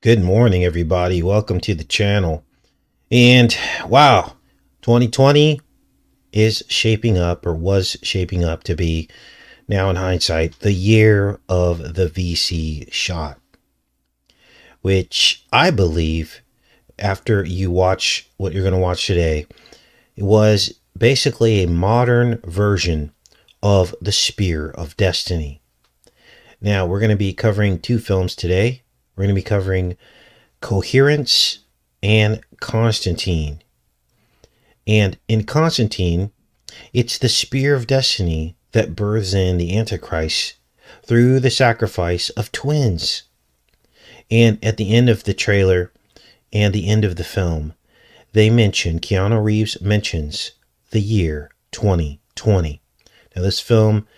Good morning, everybody. Welcome to the channel. And wow, 2020 is shaping up, or was shaping up to be, now in hindsight, the year of the VC shot, which I believe, after you watch what you're going to watch today, it was basically a modern version of the Spear of Destiny. Now, we're going to be covering two films today. We're going to be covering Coherence and Constantine. And in Constantine, it's the Spear of Destiny that births in the Antichrist through the sacrifice of twins. And at the end of the trailer and the end of the film, Keanu Reeves mentions the year 2020. Now, this film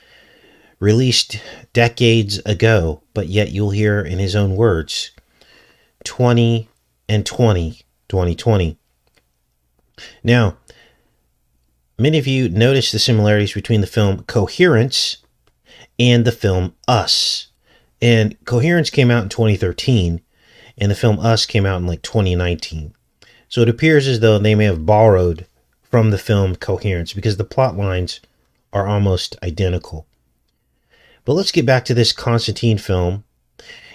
released decades ago, but yet you'll hear in his own words, 20 and 2020. Now, many of you noticed the similarities between the film Coherence and the film Us. And Coherence came out in 2013, and the film Us came out in like 2019. So it appears as though they may have borrowed from the film Coherence because the plot lines are almost identical. But let's get back to this Constantine film,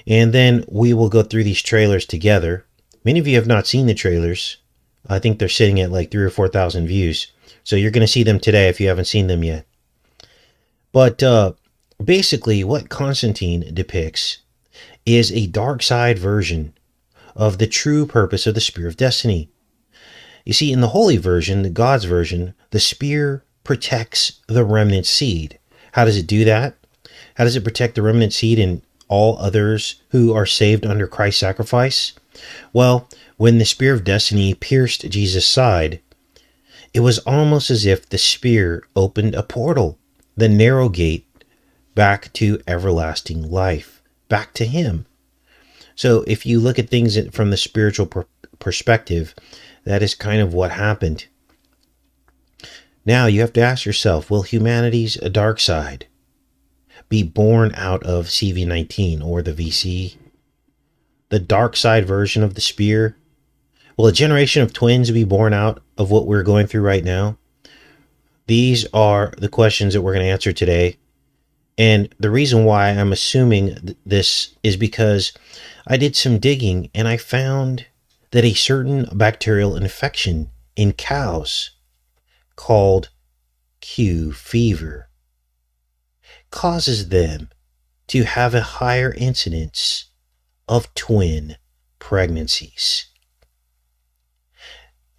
and then we will go through these trailers together. Many of you have not seen the trailers. I think they're sitting at like 3,000 or 4,000 views. So you're going to see them today if you haven't seen them yet. But basically what Constantine depicts is a dark side version of the true purpose of the Spear of Destiny. You see, in the holy version, the God's version, the spear protects the remnant seed. How does it do that? How does it protect the remnant seed and all others who are saved under Christ's sacrifice? Well, when the Spear of Destiny pierced Jesus' side, it was almost as if the spear opened a portal, the narrow gate back to everlasting life, back to Him. So if you look at things from the spiritual perspective, that is kind of what happened. Now you have to ask yourself, will humanity's dark side be born out of CV-19 or the VC? The dark side version of the spear? Will a generation of twins be born out of what we're going through right now? These are the questions that we're going to answer today. And the reason why I'm assuming this is because I did some digging and I found that a certain bacterial infection in cows called Q fever causes them to have a higher incidence of twin pregnancies.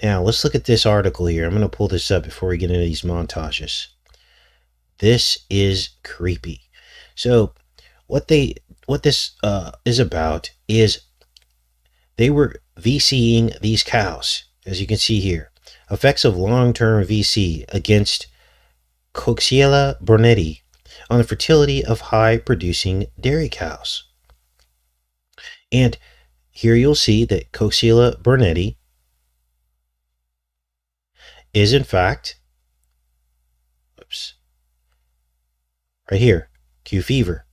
Now, let's look at this article here. I'm going to pull this up before we get into these montages. This is creepy. So, what this is about is they were VCing these cows, as you can see here. Effects of long-term VC against Coxiella burnetii on the fertility of high-producing dairy cows. And here you'll see that Coxiella burnetii is in fact, right here, Q fever.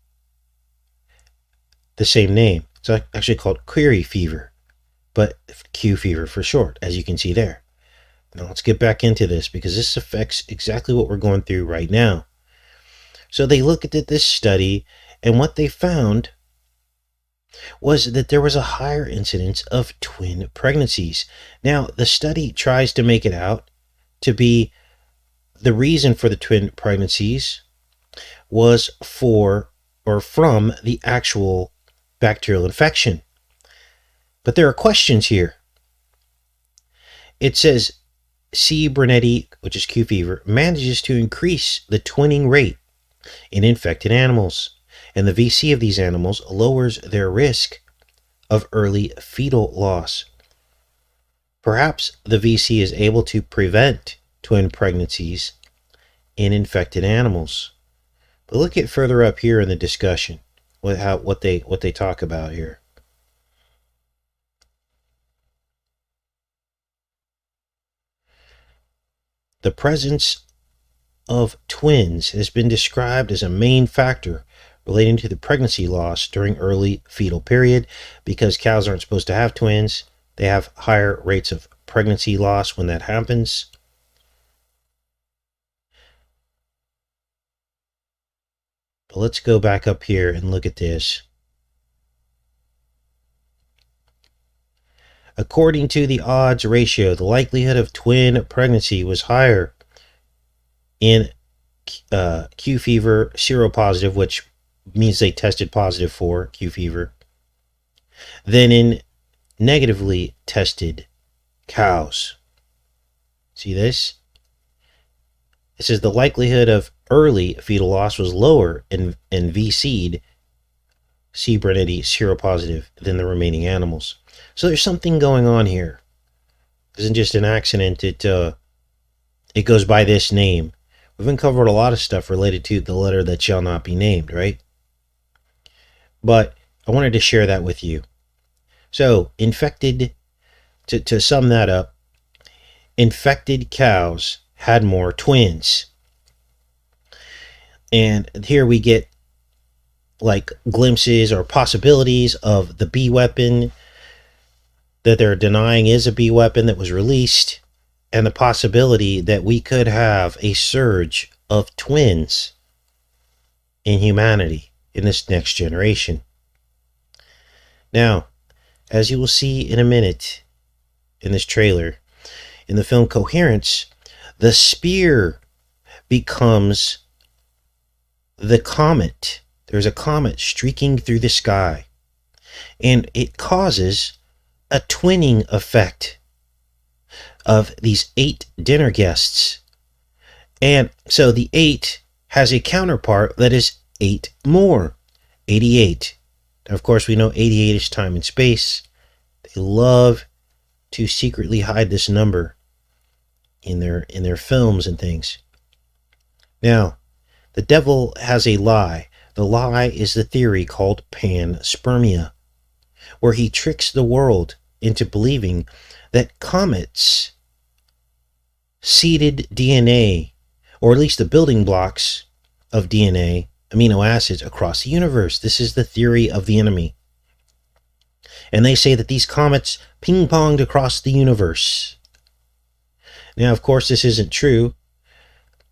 The same name. It's actually called query fever, but Q fever for short, as you can see there. Now let's get back into this because this affects exactly what we're going through right now. So they looked at this study, and what they found was that there was a higher incidence of twin pregnancies. Now, the study tries to make it out to be the reason for the twin pregnancies was for or from the actual bacterial infection. But there are questions here. It says C. burnetii, which is Q fever, manages to increase the twinning rate in infected animals, and the VC of these animals lowers their risk of early fetal loss. Perhaps the VC is able to prevent twin pregnancies in infected animals. But look at further up here in the discussion what they talk about here. The presence of twins has been described as a main factor relating to the pregnancy loss during early fetal period. Because cows aren't supposed to have twins, they have higher rates of pregnancy loss when that happens. But let's go back up here and look at this. According to the odds ratio, the likelihood of twin pregnancy was higher in Q fever seropositive, which means they tested positive for Q fever, than in negatively tested cows. See this? It says the likelihood of early fetal loss was lower in V-seed Cbrinity seropositive than the remaining animals. So there's something going on here. It isn't just an accident. It goes by this name. We've uncovered a lot of stuff related to the letter that shall not be named, right? But I wanted to share that with you. So, infected, to sum that up, infected cows had more twins. And here we get like glimpses or possibilities of the bee weapon that they're denying is a bee weapon that was released, and the possibility that we could have a surge of twins in humanity in this next generation. Now, as you will see in a minute in this trailer, in the film Coherence, the spear becomes the comet. There's a comet streaking through the sky, and it causes a twinning effect of these 8 dinner guests. And so the 8 has a counterpart that is 8 more, 88. Now, of course, we know 88 is time and space. They love to secretly hide this number in their films and things. Now, the devil has a lie. The lie is the theory called panspermia, where he tricks the world into believing that comets seeded DNA, or at least the building blocks of DNA, amino acids, across the universe. This is the theory of the enemy. And they say that these comets ping-ponged across the universe. Now, of course, this isn't true,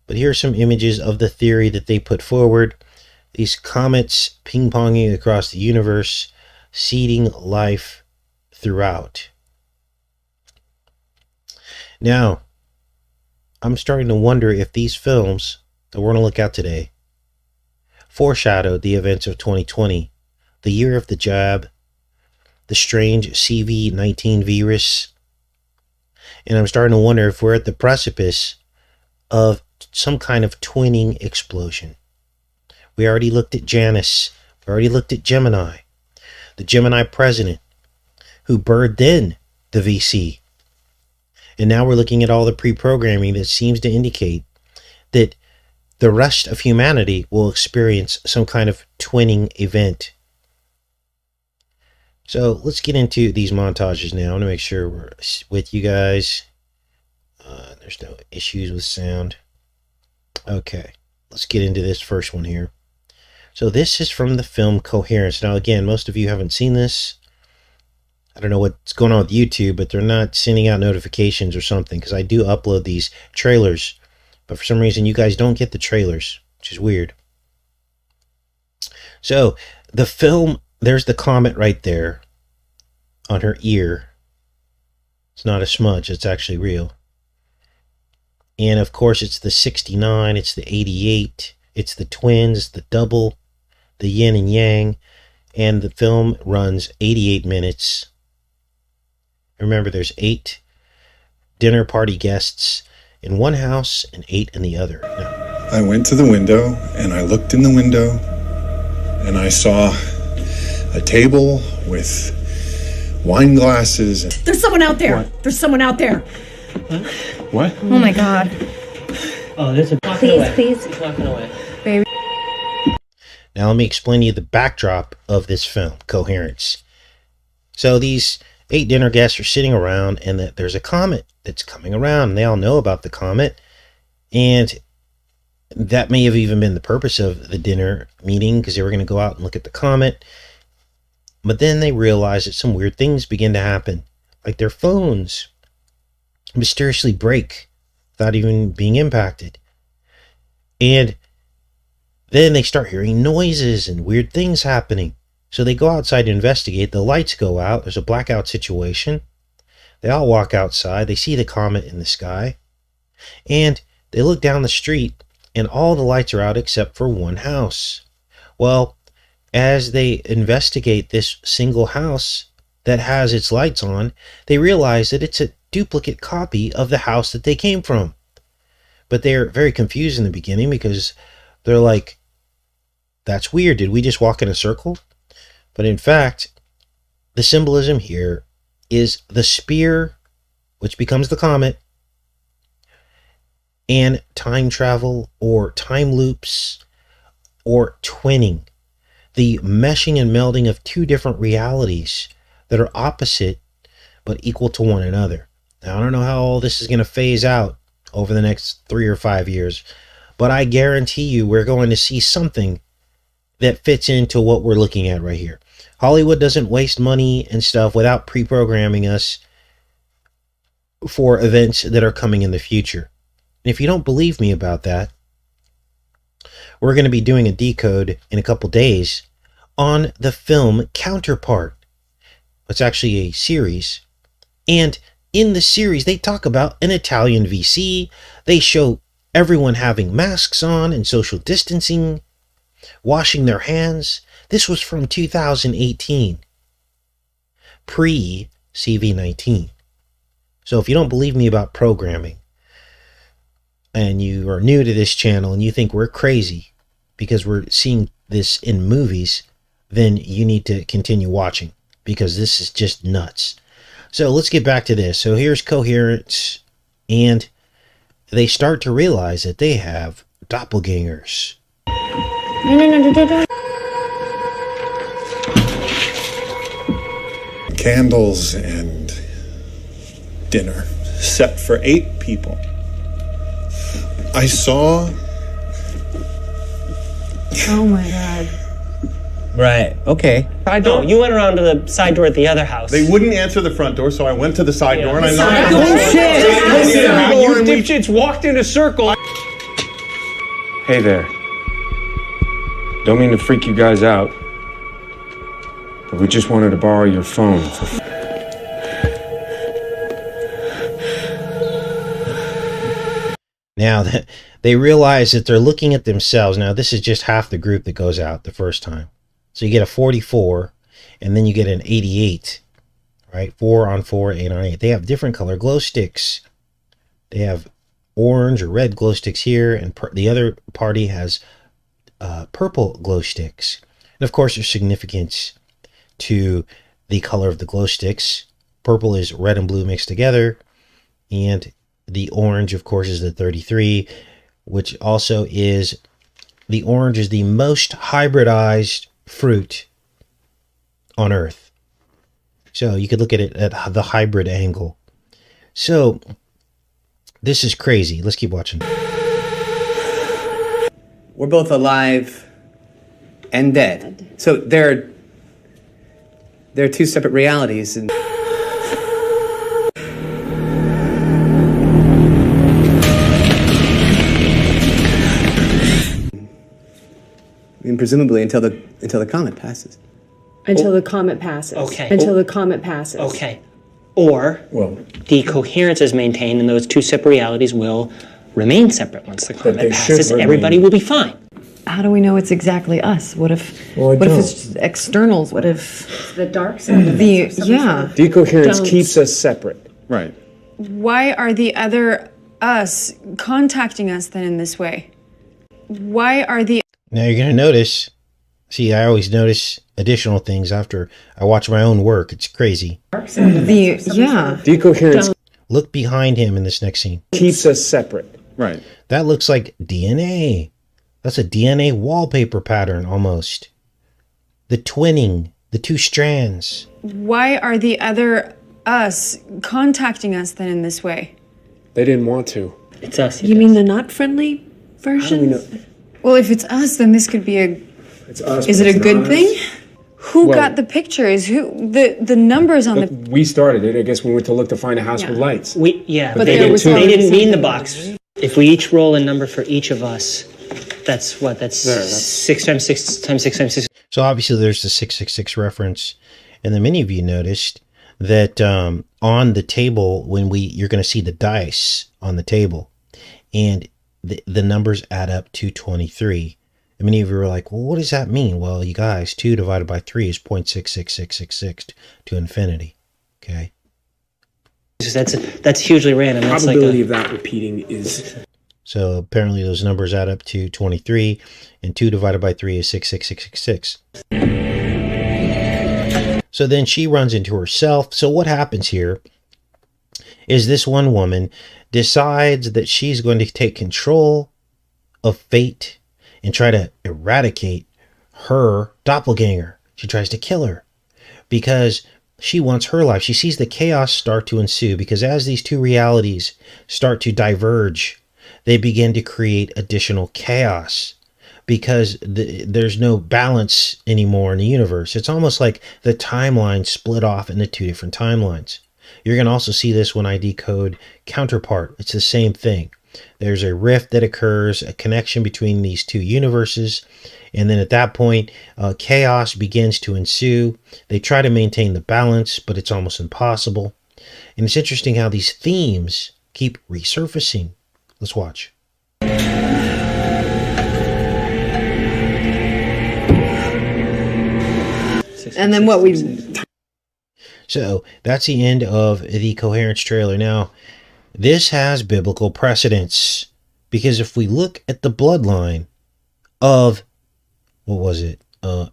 but here are some images of the theory that they put forward. These comets ping-ponging across the universe, seeding life throughout. Now, I'm starting to wonder if these films that we're going to look at today foreshadowed the events of 2020, the year of the jab, the strange CV-19 virus, and I'm starting to wonder if we're at the precipice of some kind of twinning explosion. We already looked at Janus. We already looked at Gemini, the Gemini president who birthed in the VC. And now we're looking at all the pre-programming that seems to indicate that the rest of humanity will experience some kind of twinning event. So let's get into these montages now. I want to make sure we're with you guys. There's no issues with sound. Okay, let's get into this first one here. So this is from the film Coherence. Now again, most of you haven't seen this. I don't know what's going on with YouTube, but they're not sending out notifications or something, because I do upload these trailers, but for some reason you guys don't get the trailers, which is weird. So the film, there's the comet right there on her ear. It's not a smudge, it's actually real. And of course it's the 69, it's the 88, it's the twins, it's the double, the yin and yang, and the film runs 88 minutes. Remember, there's 8 dinner party guests in one house and 8 in the other. Now, I went to the window and I looked in the window and I saw a table with wine glasses. There's someone out there. What? There's someone out there. What? Oh my God. Oh, there's a please. It's walking away. Baby. Now let me explain to you the backdrop of this film, Coherence. So these 8 dinner guests are sitting around, and there's a comet that's coming around. They all know about the comet, and that may have even been the purpose of the dinner meeting, because they were going to go out and look at the comet. But then they realized that some weird things begin to happen, like their phones mysteriously break without even being impacted. And then they start hearing noises and weird things happening. So they go outside to investigate. The lights go out. There's a blackout situation. They all walk outside. They see the comet in the sky. And they look down the street, and all the lights are out except for one house. Well, as they investigate this single house that has its lights on, they realize that it's a duplicate copy of the house that they came from. But they're very confused in the beginning, because they're like, that's weird. Did we just walk in a circle? But in fact, the symbolism here is the spear, which becomes the comet, and time travel or time loops or twinning. The meshing and melding of two different realities that are opposite but equal to one another. Now, I don't know how all this is going to phase out over the next 3 or 5 years, but I guarantee you we're going to see something that fits into what we're looking at right here. Hollywood doesn't waste money and stuff without pre-programming us for events that are coming in the future. And if you don't believe me about that, we're going to be doing a decode in a couple days on the film Counterpart. It's actually a series. And in the series, they talk about an Italian VC. They show everyone having masks on and social distancing, washing their hands. This was from 2018, pre-CV-19. So if you don't believe me about programming, and you are new to this channel and you think we're crazy because we're seeing this in movies, then you need to continue watching, because this is just nuts. So let's get back to this. So here's Coherence, and they start to realize that they have doppelgangers. Candles and dinner set for 8 people. I saw... Oh my God. Right, okay. Side door. You went around to the side door at the other house. They wouldn't answer the front door, so I went to the side door and I knocked. You dipshits walked in a circle. Hey there. Don't mean to freak you guys out, but we just wanted to borrow your phone. Now that they realize that they're looking at themselves. Now this is just half the group that goes out the first time. So you get a 44, and then you get an 88, right? 4 on 4, 8 on 8. They have different color glow sticks. They have orange or red glow sticks here, and the other party has purple glow sticks. And of course, there's significance to the color of the glow sticks. Purple is red and blue mixed together, and the orange, of course, is the 33, which also is, the orange is the most hybridized fruit on Earth. So you could look at it at the hybrid angle. So this is crazy. Let's keep watching. We're both alive and dead. So there are 2 separate realities. And presumably until the comet passes. Until the comet passes. Okay. Until the comet passes. Okay. Or the coherence is maintained and those 2 separate realities will remain separate once the comet passes. Everybody will be fine. How do we know it's exactly us? What if it's just externals? What if The dark side of it. yeah. Decoherence keeps us separate. Right. Why are the other us contacting us then in this way? Why are the... Now you're going to notice, see, I always notice additional things after I watch my own work. It's crazy. Decoherence Look behind him in this next scene. keeps us separate. Right. That looks like DNA. That's a DNA wallpaper pattern almost. The twinning, the 2 strands. Why are the other us contacting us then in this way? They didn't want to. It's us. You mean the not friendly version? Well, if it's us, then this could be a. It's us. Is it a good thing? Who got the pictures? The numbers on the. We started it. I guess we went to look to find a house with lights. But they didn't mean the box. If we each roll a number for each of us, that's what? That's 6 times 6 times 6 times 6. So obviously there's the 666 reference. And then many of you noticed that on the table, you're going to see the dice on the table. And the numbers add up to 23. And many of you were like, well, what does that mean? Well, you guys, 2 divided by 3 is 0.66666 to infinity. Okay. That's hugely random. The probability of that repeating is... So apparently those numbers add up to 23, and 2 divided by 3 is 66666. So then she runs into herself. So what happens here is this one woman decides that she's going to take control of fate and try to eradicate her doppelganger. She tries to kill her because she wants her life. She sees the chaos start to ensue because as these two realities start to diverge, they begin to create additional chaos because there's no balance anymore in the universe. It's almost like the timeline split off into 2 different timelines. You're going to also see this when I decode Counterpart. It's the same thing. There's a rift that occurs, a connection between these two universes, and then at that point, chaos begins to ensue. They try to maintain the balance, but it's almost impossible. And it's interesting how these themes keep resurfacing. Let's watch. And then what we... So that's the end of the Coherence trailer. Now, this has biblical precedence because if we look at the bloodline of, what was it?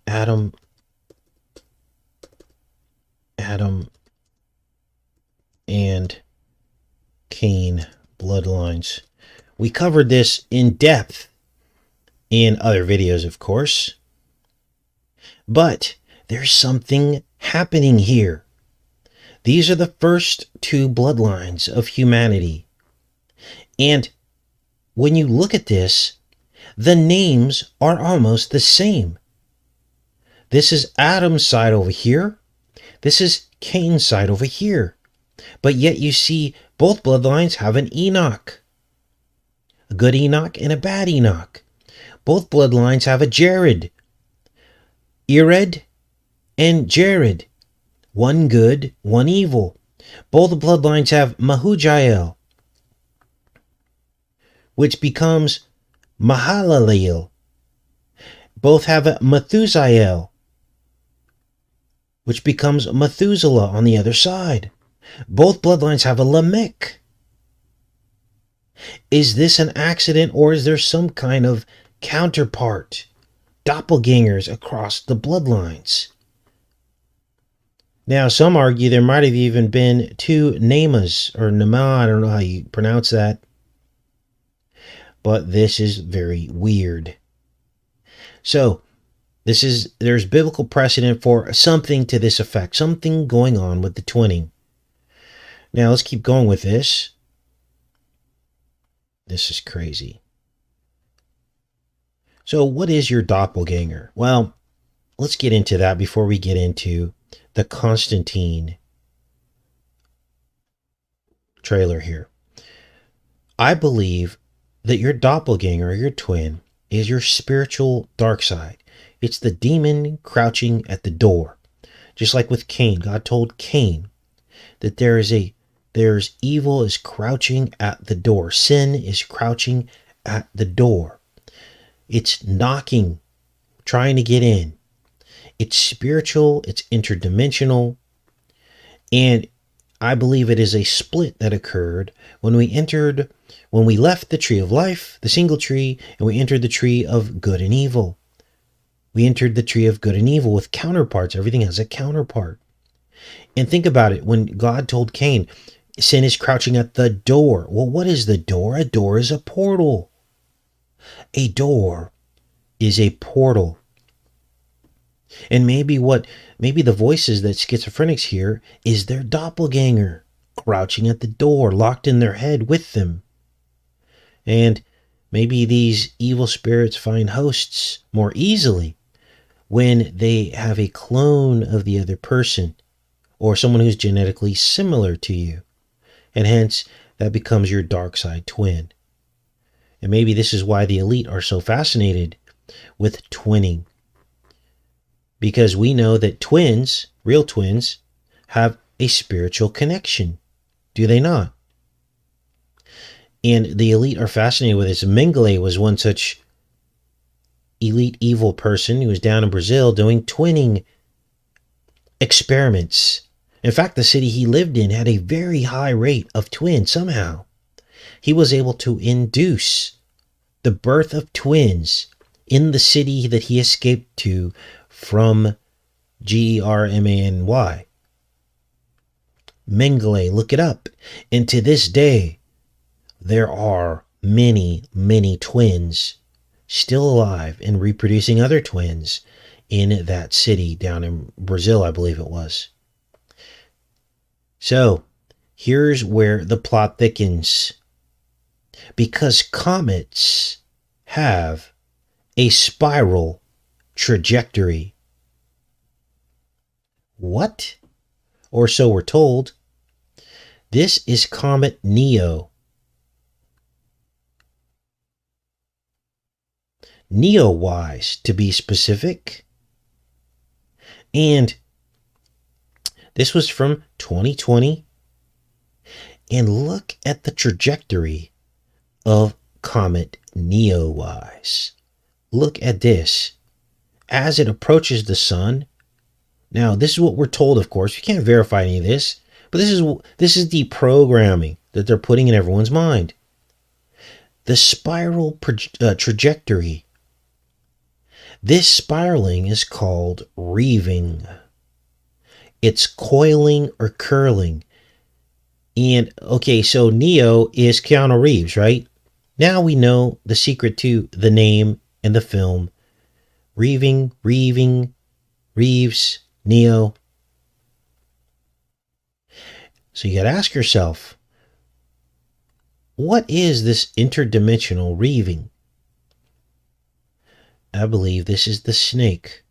Adam and Cain bloodlines. We covered this in depth in other videos, of course. But there's something happening here. These are the first 2 bloodlines of humanity. And when you look at this, the names are almost the same. This is Adam's side over here. This is Cain's side over here. But yet you see both bloodlines have an Enoch. A good Enoch and a bad Enoch. Both bloodlines have a Jared. Ered and Jared. One good, one evil. Both bloodlines have Mahujael, which becomes Mahalaleel. Both have a Methusael, which becomes Methuselah on the other side. Both bloodlines have a Lamech. Is this an accident or is there some kind of counterpart? Doppelgangers across the bloodlines. Now, some argue there might have even been 2 Namas, or Nama, I don't know how you pronounce that. But this is very weird. So, there's biblical precedent for something to this effect, something going on with the twinning. Now, let's keep going with this. This is crazy. So, what is your doppelganger? Well, let's get into that before we get into the Constantine trailer here. I believe that your doppelganger, or your twin, is your spiritual dark side. It's the demon crouching at the door. Just like with Cain, God told Cain that there's evil is crouching at the door. Sin is crouching at the door. It's knocking, trying to get in. It's spiritual, it's interdimensional, and I believe it is a split that occurred when we left the tree of life, the single tree, and we entered the tree of good and evil. We entered the tree of good and evil with counterparts. Everything has a counterpart. And think about it. When God told Cain, sin is crouching at the door. Well, what is the door? A door is a portal. A door is a portal. And maybe the voices that schizophrenics hear is their doppelganger crouching at the door, locked in their head with them. And Maybe these evil spirits find hosts more easily when they have a clone of the other person or someone who's genetically similar to you. And hence, that becomes your dark side twin. And maybe this is why the elite are so fascinated with twinning. Because we know that twins, real twins, have a spiritual connection. Do they not? And the elite are fascinated with this. Mengele was one such elite evil person who was down in Brazil doing twinning experiments. In fact, the city he lived in had a very high rate of twins somehow. He was able to induce the birth of twins in the city that he escaped to from Germany. Mengele, look it up. And to this day, there are many, many twins still alive and reproducing other twins in that city down in Brazil, I believe it was. So, here's where the plot thickens. Because comets have a spiral trajectory. What? Or so we're told. This is Comet Neo. Neowise, to be specific. And this was from 2020. And look at the trajectory of Comet Neowise. Look at this. As it approaches the sun. Now, this is what we're told, of course. You can't verify any of this. But this is the programming that they're putting in everyone's mind. The spiral trajectory. This spiraling is called reeving. It's coiling or curling. And, okay, so Neo is Keanu Reeves, right? Now we know the secret to the name and the film. Reeving, Reeves, Neo. So you got to ask yourself, what is this interdimensional reeving? I believe this is the snake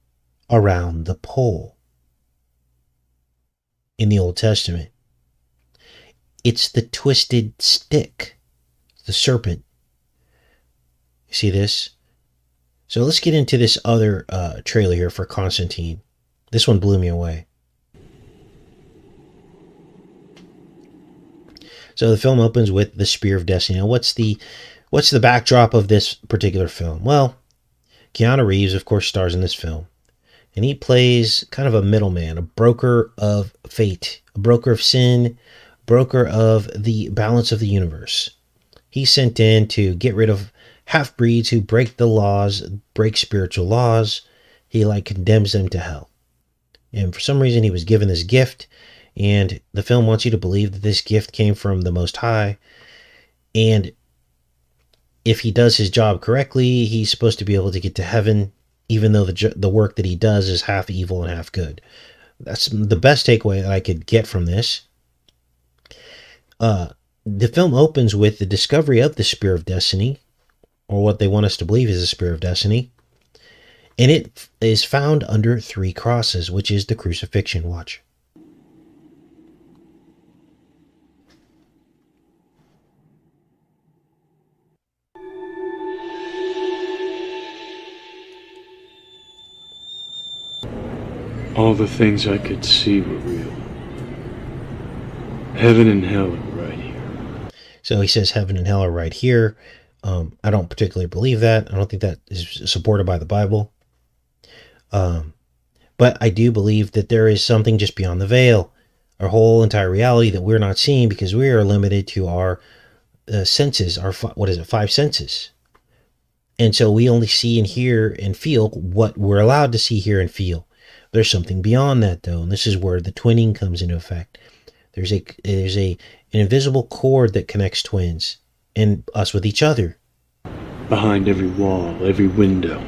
around the pole in the Old Testament. It's the twisted stick, the serpent. You see this? So let's get into this other trailer here for Constantine. This one blew me away. So the film opens with the Spear of Destiny. Now, what's the backdrop of this particular film? Well, Keanu Reeves, of course, stars in this film. And he plays kind of a middleman, a broker of fate, a broker of sin, broker of the balance of the universe. He's sent in to get rid of half-breeds who break the laws, break spiritual laws. He condemns them to hell. And for some reason, he was given this gift. And the film wants you to believe that this gift came from the Most High. And if he does his job correctly, he's supposed to be able to get to heaven, even though the work that he does is half evil and half good. That's the best takeaway that I could get from this. The film opens with the discovery of the Spear of Destiny, or what they want us to believe is the Spear of Destiny. And it is found under 3 crosses, which is the crucifixion. Watch. All the things I could see were real. Heaven and hell are right here. So he says heaven and hell are right here. I don't particularly believe that. I don't think that is supported by the Bible. But I do believe that there is something just beyond the veil. Our whole entire reality that we're not seeing because we are limited to our senses, our 5 senses. And so we only see and hear and feel what we're allowed to see, hear, and feel. There's something beyond that, though, and this is where the twinning comes into effect. There's an invisible cord that connects twins and us with each other. Behind every wall, every window.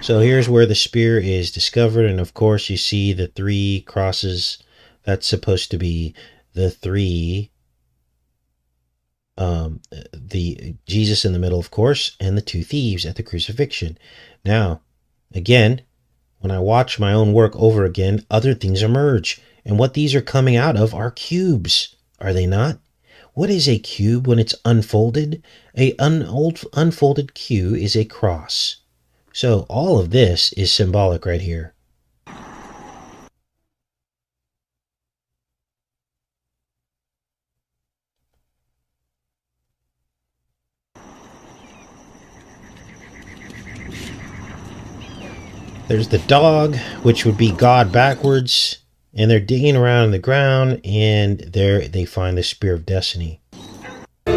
So here's where the spear is discovered, and of course you see the 3 crosses. That's supposed to be the 3 the Jesus in the middle, of course, and the two thieves at the crucifixion. Now, again, when I watch my own work over again, other things emerge. And what these are coming out of are cubes, are they not? What is a cube when it's unfolded? Unfolded cube is a cross. So all of this is symbolic right here. There's the dog, which would be God backwards, and they're digging around in the ground, and there they find the Spear of Destiny. Now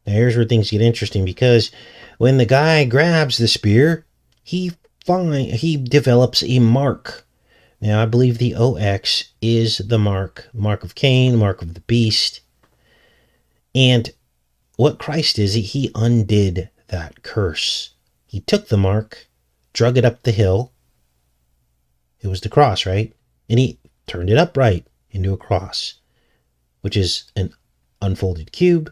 here's where things get interesting, because when the guy grabs the spear, he develops a mark. Now I believe the OX is the mark of Cain, the mark of the beast. And what Christ is, he undid that curse. He took the mark, drug it up the hill. It was the cross, right? And he turned it upright into a cross, which is an unfolded cube.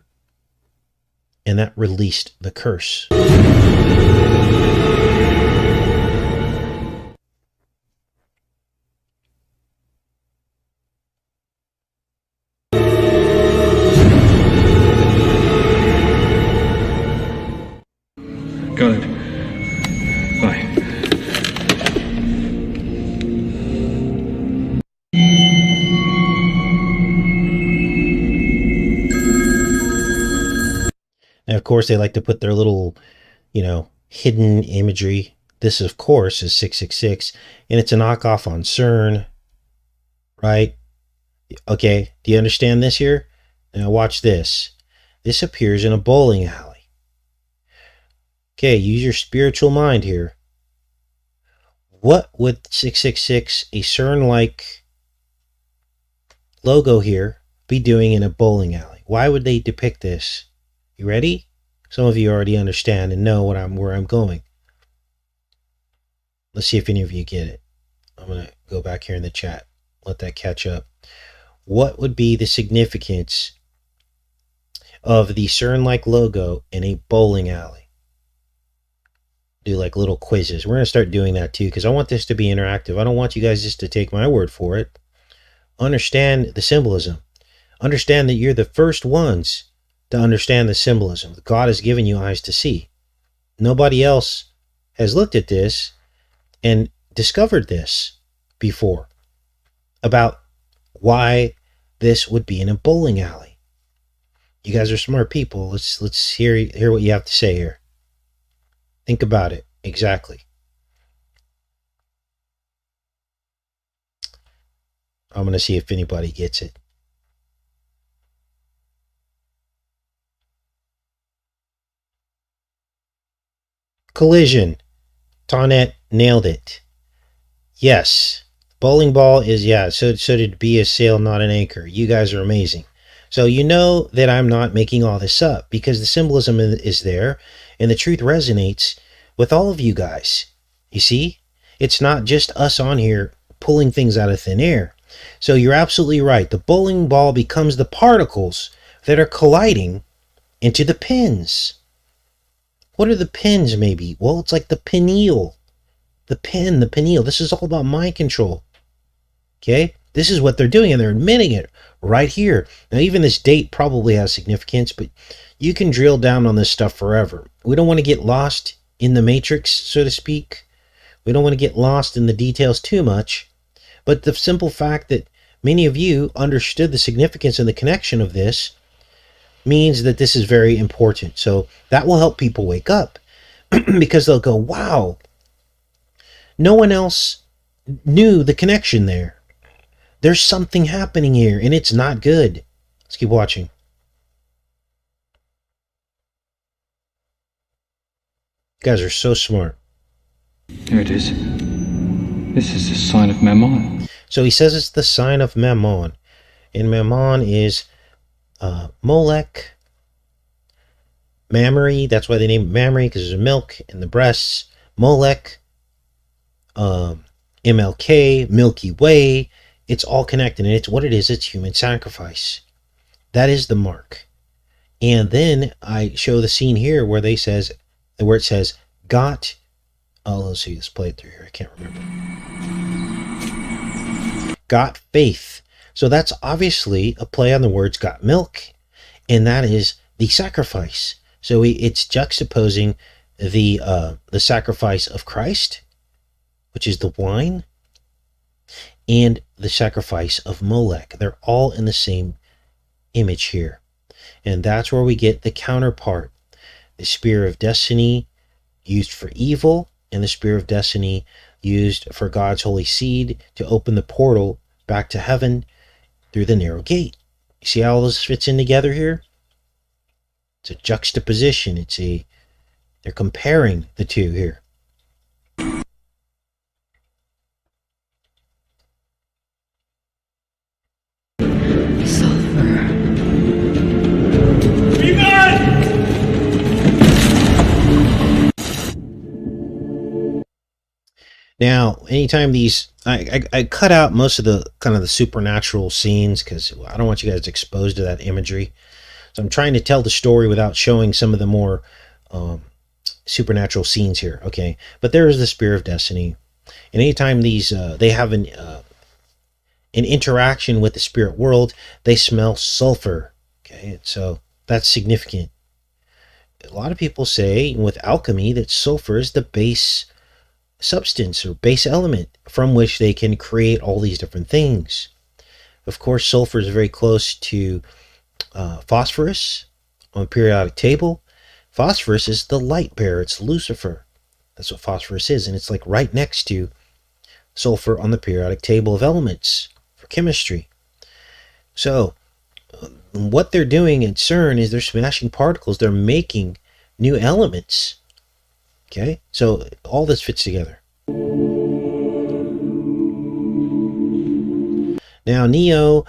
And that released the curse. Got it. Bye. Now, of course, they like to put their little, hidden imagery. This, of course, is 666, and it's a knockoff on CERN, right? Okay, do you understand this here? Now, watch this. This appears in a bowling alley. Okay, use your spiritual mind here. What would 666, a CERN-like logo here, be doing in a bowling alley? Why would they depict this? You ready? Some of you already understand and know where I'm going. Let's see if any of you get it. I'm going to go back here in the chat. Let that catch up. What would be the significance of the CERN-like logo in a bowling alley? Do like little quizzes. We're going to start doing that too, because I want this to be interactive. I don't want you guys just to take my word for it. Understand the symbolism. Understand that you're the first ones to understand the symbolism. God has given you eyes to see. Nobody else has looked at this and discovered this before about why this would be in a bowling alley. You guys are smart people. Let's hear what you have to say here. Think about it. Exactly. I'm going to see if anybody gets it. Collision. Tonette nailed it. Yes. Bowling ball is, so to be a sail, not an anchor. You guys are amazing. So you know that I'm not making all this up, because the symbolism is there, and the truth resonates with all of you guys. You see? It's not just us on here pulling things out of thin air. So you're absolutely right. The bowling ball becomes the particles that are colliding into the pins. What are the pins, maybe? Well, it's like the pineal. The pineal. This is all about mind control. Okay? This is what they're doing, and they're admitting it right here. Now, even this date probably has significance, but you can drill down on this stuff forever. We don't want to get lost in the matrix, so to speak. We don't want to get lost in the details too much. But the simple fact that many of you understood the significance and the connection of this means that this is very important. So that will help people wake up, because they'll go, wow, no one else knew the connection there. There's something happening here, and it's not good. Let's keep watching. You guys are so smart. Here it is. This is the sign of Mammon. So he says it's the sign of Mammon. And Mammon is Molech, mammary. That's why they name it mammary, because there's milk in the breasts. Molech, MLK, Milky Way, It's all connected, and it's what it is. It's human sacrifice. That is the mark. And then I show the scene here where it says, got, let's see, let's play it through here. I can't remember. Got faith. So that's obviously a play on the words got milk, and that is the sacrifice. So it's juxtaposing the sacrifice of Christ, which is the wine, and the sacrifice of Molech. They're all in the same image here. And that's where we get the counterpart. The spear of destiny used for evil, and the spear of destiny used for God's holy seed to open the portal back to heaven through the narrow gate. You see how all this fits in together here? It's a juxtaposition. They're comparing the two here. Now, anytime these, I cut out most of the kind of the supernatural scenes because I don't want you guys exposed to that imagery. So I'm trying to tell the story without showing some of the more supernatural scenes here. Okay, but there is the spear of destiny, and anytime these they have an interaction with the spirit world, they smell sulfur. Okay, so that's significant. A lot of people say with alchemy that sulfur is the base substance or base element from which they can create all these different things. Of course, sulfur is very close to phosphorus on the periodic table. Phosphorus is the light bearer. It's Lucifer. That's what phosphorus is, and it's like right next to sulfur on the periodic table of elements for chemistry. So what they're doing at CERN is they're smashing particles. They're making new elements. Okay, so all this fits together. Now Neo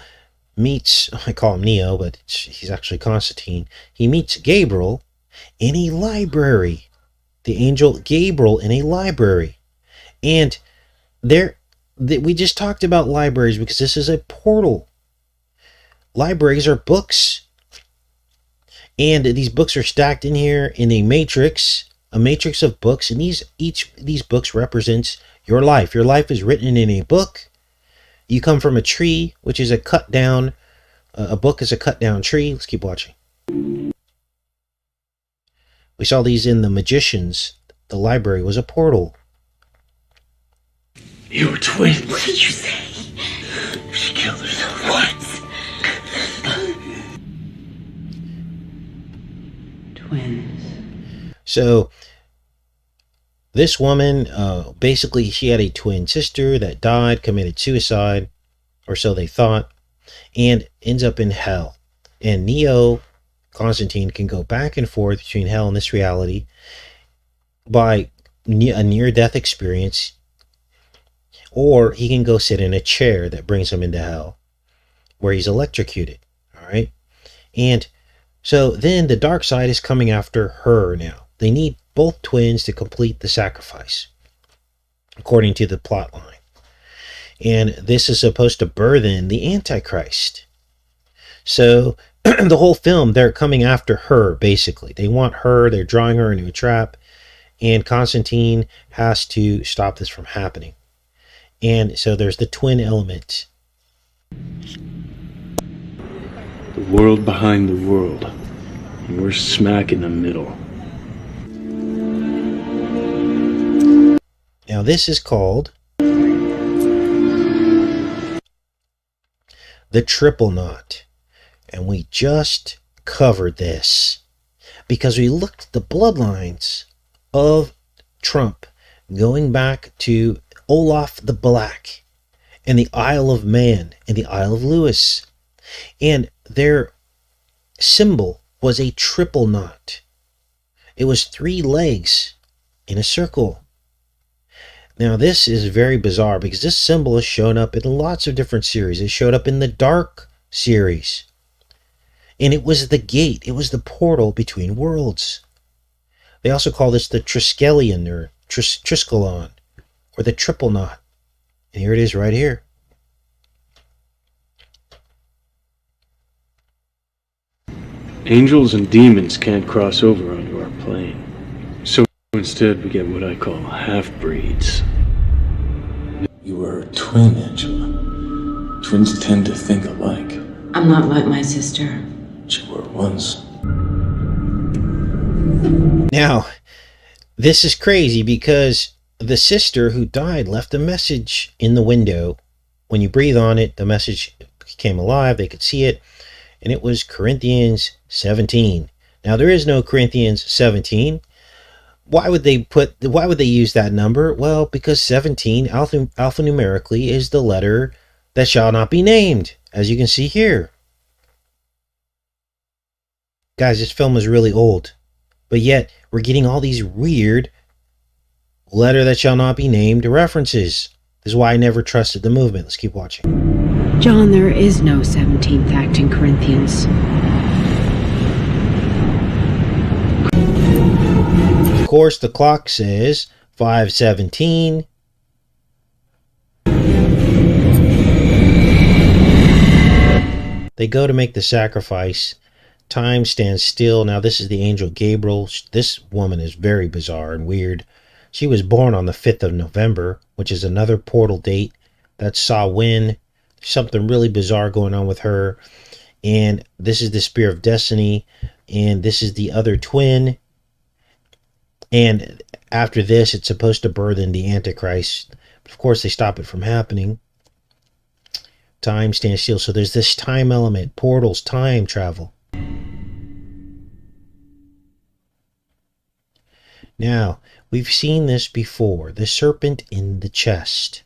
meets, I call him Neo, but he's actually Constantine. He meets Gabriel in a library. The angel Gabriel in a library. And we just talked about libraries because this is a portal. Libraries are books. And these books are stacked in here in a matrix of books, and each of these books represents your life. Your life is written in a book. You come from a tree, which is a cut down. A book is a cut down tree. Let's keep watching. We saw these in The Magicians. The library was a portal. You were twins. What did you say? She killed herself. What? Twins. So this woman, basically she had a twin sister that died, committed suicide, or so they thought, and ends up in hell. And Neo, Constantine, can go back and forth between hell and this reality by a near-death experience, or he can go sit in a chair that brings him into hell, where he's electrocuted. All right? And so then the dark side is coming after her now. They need both twins to complete the sacrifice, according to the plot line. And this is supposed to burden the Antichrist. So the whole film, they're coming after her, basically. They want her, they're drawing her into a trap, and Constantine has to stop this from happening. And so there's the twin element. The world behind the world. And we're smack in the middle. Now this is called the triple knot. And we just covered this because we looked at the bloodlines of Trump going back to Olaf the Black and the Isle of Man and the Isle of Lewis. And their symbol was a triple knot. It was 3 legs in a circle. Now this is very bizarre because this symbol has shown up in lots of different series. It showed up in the Dark series. And it was the gate. It was the portal between worlds. They also call this the Triskelion or Triskelon or the triple knot. And here it is right here. Angels and demons can't cross over onto our plane. So instead we get what I call half-breeds. You were a twin, Angela. Twins tend to think alike. I'm not like my sister. You were once. Now, this is crazy because the sister who died left a message in the window. When you breathe on it, the message came alive. They could see it. And it was Corinthians 17. Now, there is no Corinthians 17. Why would they use that number? Well, because 17 alphanumerically is the letter that shall not be named, as you can see here. Guys, this film is really old, but yet we're getting all these weird letter that shall not be named references. This is why I never trusted the movement. Let's keep watching. John, there is no 17th act in Corinthians. Of course, the clock says 5:17. They go to make the sacrifice. Time stands still. Now, this is the angel Gabriel. This woman is very bizarre and weird. She was born on the 5th of November, which is another portal date. That's Samhain. Something really bizarre going on with her. And this is the Spear of Destiny. And this is the other twin. And after this, it's supposed to birth in the Antichrist. But of course, they stop it from happening. Time stands still. So there's this time element. Portals, time travel. Now, we've seen this before. The serpent in the chest.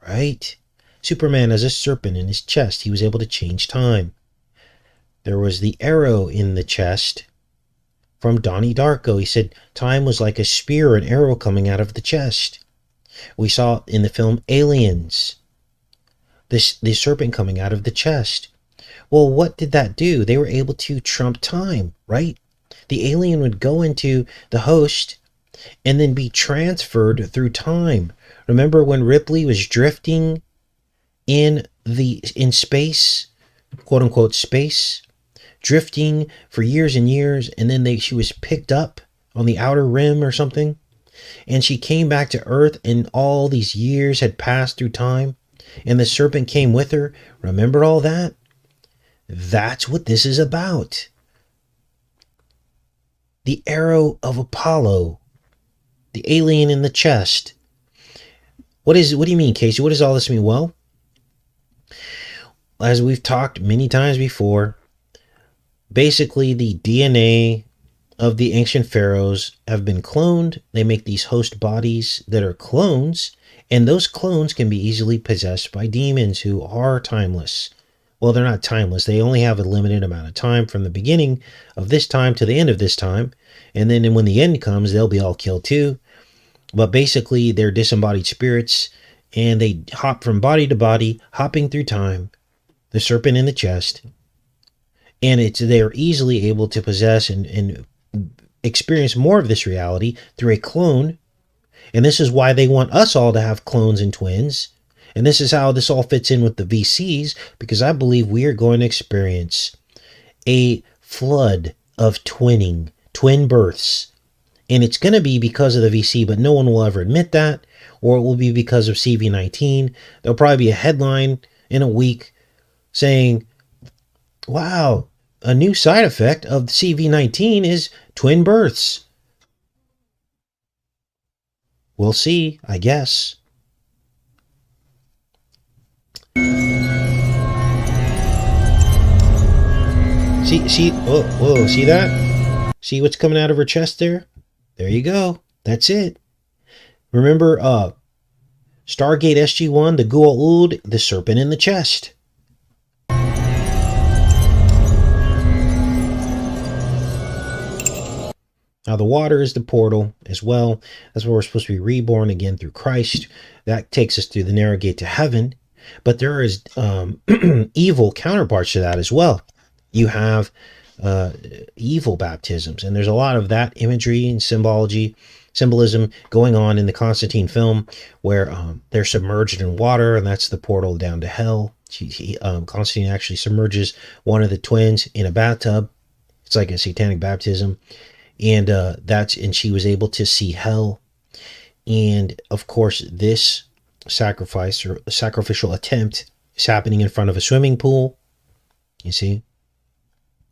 Right? Superman has a serpent in his chest. He was able to change time. There was the arrow in the chest from Donnie Darko. He said time was like a spear or an arrow coming out of the chest. We saw in the film Aliens, the serpent coming out of the chest. Well, what did that do? They were able to trump time, right? The alien would go into the host and then be transferred through time. Remember when Ripley was drifting in space, quote unquote space, drifting for years and years, and then she was picked up on the outer rim or something, and she came back to Earth, and all these years had passed through time, and the serpent came with her. Remember all that? That's what this is about. The arrow of Apollo, the alien in the chest. What do you mean, Casey? What does all this mean? Well, as we've talked many times before, basically the DNA of the ancient pharaohs have been cloned. They make these host bodies that are clones, and those clones can be easily possessed by demons who are timeless. Well, they're not timeless. They only have a limited amount of time from the beginning of this time to the end of this time. And then when the end comes, they'll be all killed too. But basically, they're disembodied spirits, and they hop from body to body, hopping through time. The serpent in the chest. And they are easily able to possess and experience more of this reality through a clone. And this is why they want us all to have clones and twins. And this is how this all fits in with the VCs, because I believe we are going to experience a flood of twin births. And it's going to be because of the VC, but no one will ever admit that, or it will be because of CV19. There'll probably be a headline in a week saying, wow, a new side effect of CV19 is twin births. We'll see, I guess. See, whoa, see that? See what's coming out of her chest there? There you go. That's it. Remember, Stargate SG-1, the Goa'uld, the serpent in the chest. Now, the water is the portal as well. That's where we're supposed to be reborn again through Christ. That takes us through the narrow gate to heaven. But there is evil counterparts to that as well. You have evil baptisms, and there's a lot of that imagery and symbolism going on in the Constantine film, where they're submerged in water, and that's the portal down to hell. Constantine actually submerges one of the twins in a bathtub, It's like a satanic baptism. And and she was able to see hell. And of course, this sacrifice or sacrificial attempt is happening in front of a swimming pool. You see?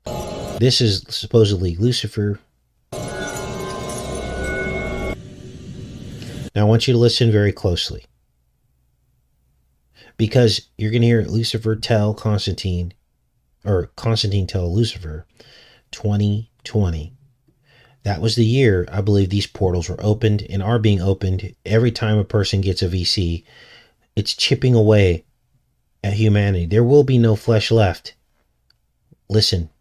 This is supposedly Lucifer. Now I want you to listen very closely, because you're going to hear Lucifer tell Constantine, or Constantine tell Lucifer, 2020. That was the year, I believe, these portals were opened and are being opened. Every time a person gets a VC, it's chipping away at humanity. There will be no flesh left. Listen.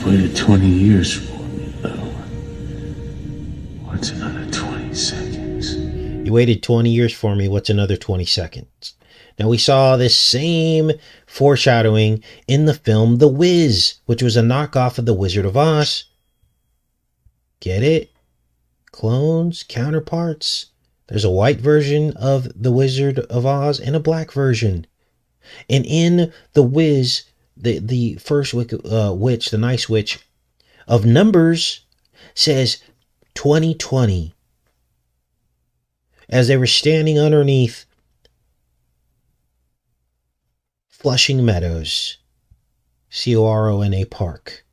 Waited 20 years for me, though. What's another 20 seconds? You waited 20 years for me. What's another 20 seconds? Now, we saw this same foreshadowing in the film The Wiz, which was a knockoff of The Wizard of Oz. Get it? Clones, counterparts. There's a white version of The Wizard of Oz and a black version. And in The Wiz, the first witch, the nice witch of Numbers, says 2020. As they were standing underneath Flushing Meadows, Corona Park.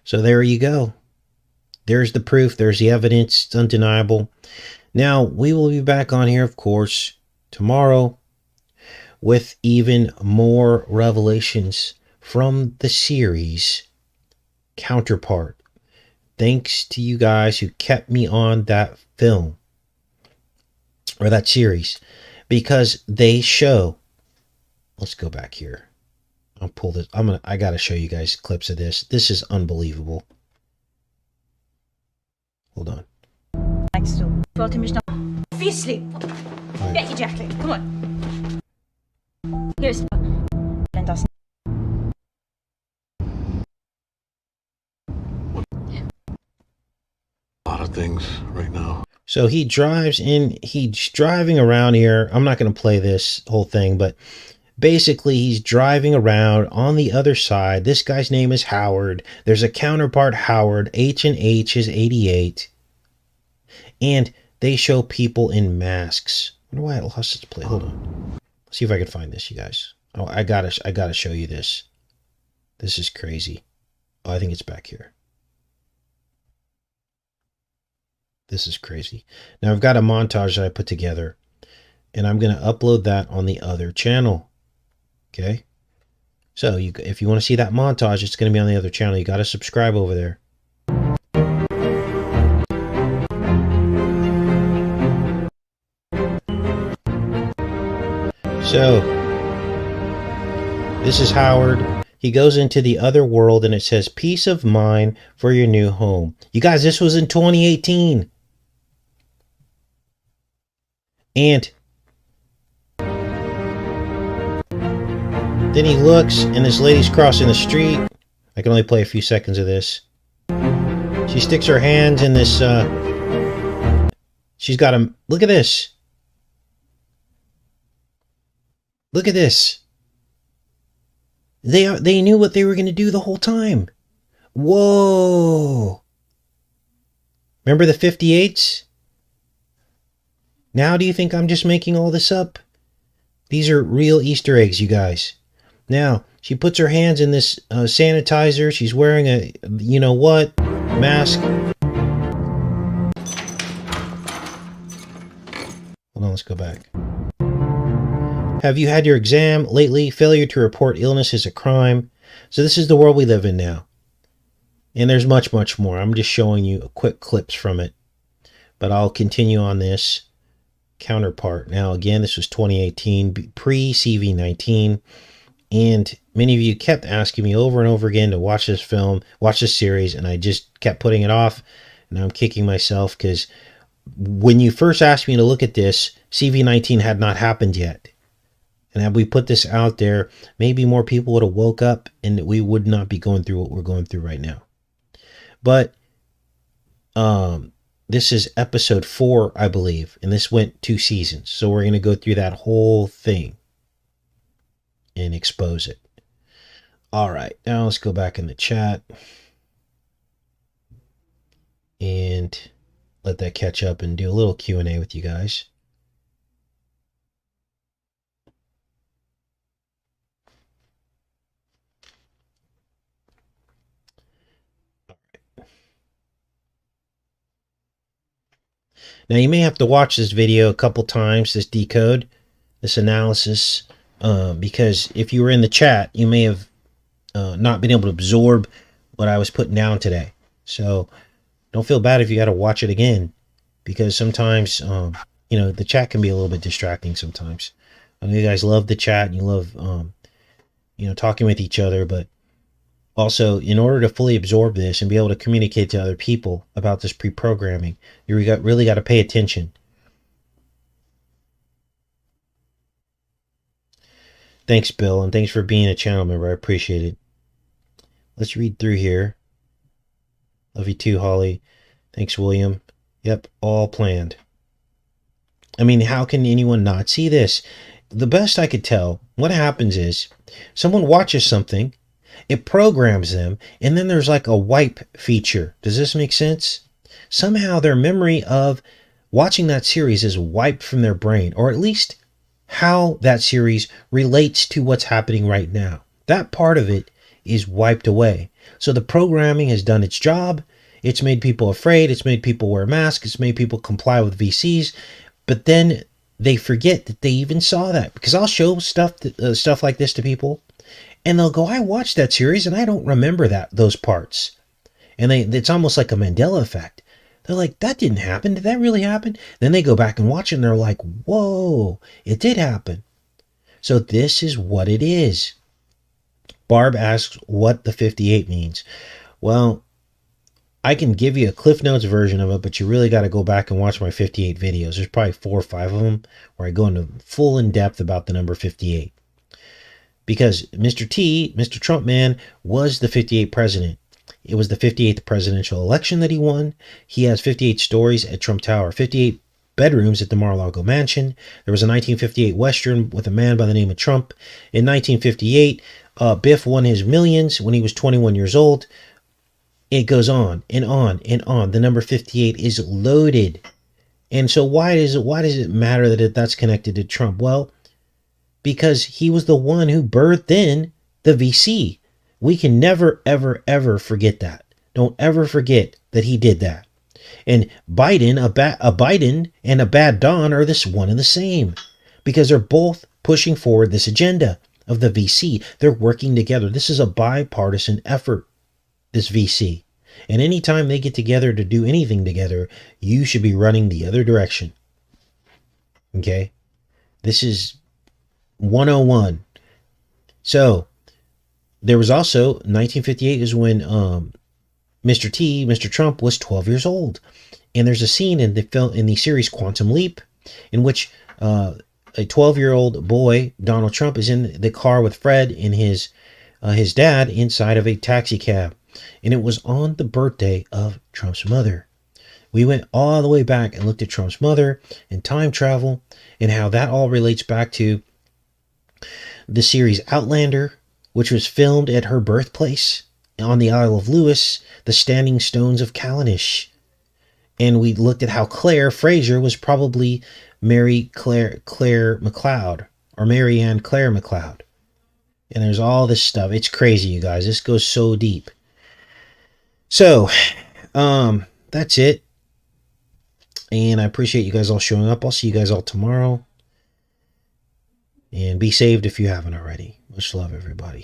So there you go. There's the proof. There's the evidence. It's undeniable. Now, we will be back on here, of course, tomorrow with even more revelations from the series Counterpart. Thanks to you guys who kept me on that film, or that series, because they show. Let's go back here. I'll pull this. I gotta show you guys clips of this. This is unbelievable. Hold on. Obviously. Get your jacket. Come on. Here's A lot of things right now. So he's driving around here. I'm not going to play this whole thing, but basically he's driving around on the other side. This guy's name is Howard. There's a counterpart, Howard. H and H is 88. And they show people in masks. I wonder why I lost its play. Hold on. Let's see if I can find this, you guys. Oh, I gotta show you this. This is crazy. Oh, I think it's back here. This is crazy. Now I've got a montage that I put together, and I'm going to upload that on the other channel. Okay? So if you want to see that montage, it's going to be on the other channel. You got to subscribe over there. So this is Howard. He goes into the other world, and it says peace of mind for your new home. You guys, this was in 2018. And then he looks, and this lady's crossing the street. I can only play a few seconds of this. She sticks her hands in this, she's got a, look at this. Look at this. They knew what they were going to do the whole time. Whoa. Remember the 58s? Now do you think I'm just making all this up? These are real Easter eggs, you guys. Now, she puts her hands in this sanitizer. She's wearing a, you know what, mask. Hold on, let's go back. Have you had your exam lately? Failure to report illness is a crime. So this is the world we live in now. And there's much, much more. I'm just showing you quick clips from it. But I'll continue on this. Counterpart. Now, again, this was 2018, pre-CV19. And many of you kept asking me over and over again to watch this film, watch this series, and I just kept putting it off. And I'm kicking myself because when you first asked me to look at this, CV19 had not happened yet. And had we put this out there, maybe more people would have woke up and we would not be going through what we're going through right now. But this is episode 4, I believe, and this went 2 seasons. So we're going to go through that whole thing. and expose it. All right, now let's go back in the chat and let that catch up and do a little Q&A with you guys. Now you may have to watch this video a couple times, this decode, this analysis, because if you were in the chat, you may have not been able to absorb what I was putting down today. So don't feel bad if you got to watch it again, because sometimes, you know, the chat can be a little bit distracting sometimes. I know you guys love the chat and you love, you know, talking with each other, but also, in order to fully absorb this and be able to communicate to other people about this pre-programming, you really got to pay attention. Thanks, Bill, and thanks for being a channel member. I appreciate it. Let's read through here. Love you too, Holly. Thanks, William. Yep, all planned. I mean, how can anyone not see this? The best I could tell, what happens is someone watches something, it programs them, and then there's like a wipe feature. Does this make sense? Somehow their memory of watching that series is wiped from their brain, or at least how that series relates to what's happening right now. That part of it is wiped away. So the programming has done its job. It's made people afraid. It's made people wear masks. It's made people comply with VCs. But then they forget that they even saw that. Because I'll show stuff like this to people, and they'll go, I watched that series and I don't remember those parts. And it's almost like a Mandela effect. They're like, that didn't happen. Did that really happen? Then they go back and watch it and they're like, whoa, it did happen. So this is what it is. Barb asks what the 58 means. Well, I can give you a Cliff Notes version of it, but you really got to go back and watch my 58 videos. There's probably 4 or 5 of them where I go into full in depth about the number 58. Because Mr. T, Mr. Trump man, was the 58th president. It was the 58th presidential election that he won. He has 58 stories at Trump Tower, 58 bedrooms at the Mar-a-Lago mansion. There was a 1958 Western with a man by the name of Trump. In 1958, Biff won his millions when he was 21 years old. It goes on and on and on. The number 58 is loaded. And so why does it matter that that's connected to Trump? Well, because he was the one who birthed in the VC. We can never, ever, ever forget that. Don't ever forget that he did that. And Biden, a Biden and a bad Don are this one and the same, because they're both pushing forward this agenda of the VC. They're working together. This is a bipartisan effort, this VC. And anytime they get together to do anything together, you should be running the other direction. Okay? This is 101. So there was also 1958 is when Mr. Trump was 12 years old. And there's a scene in the series Quantum Leap in which a 12-year-old boy, Donald Trump, is in the car with Fred and his dad inside of a taxi cab. And it was on the birthday of Trump's mother. We went all the way back and looked at Trump's mother and time travel and how that all relates back to the series Outlander, which was filmed at her birthplace on the Isle of Lewis, the Standing Stones of Callanish. And we looked at how Claire Fraser was probably Mary Claire McLeod, or Mary Ann Claire McLeod. And there's all this stuff. It's crazy, you guys. This goes so deep. So, that's it. And I appreciate you guys all showing up. I'll see you guys all tomorrow. And be saved if you haven't already. Much love, everybody.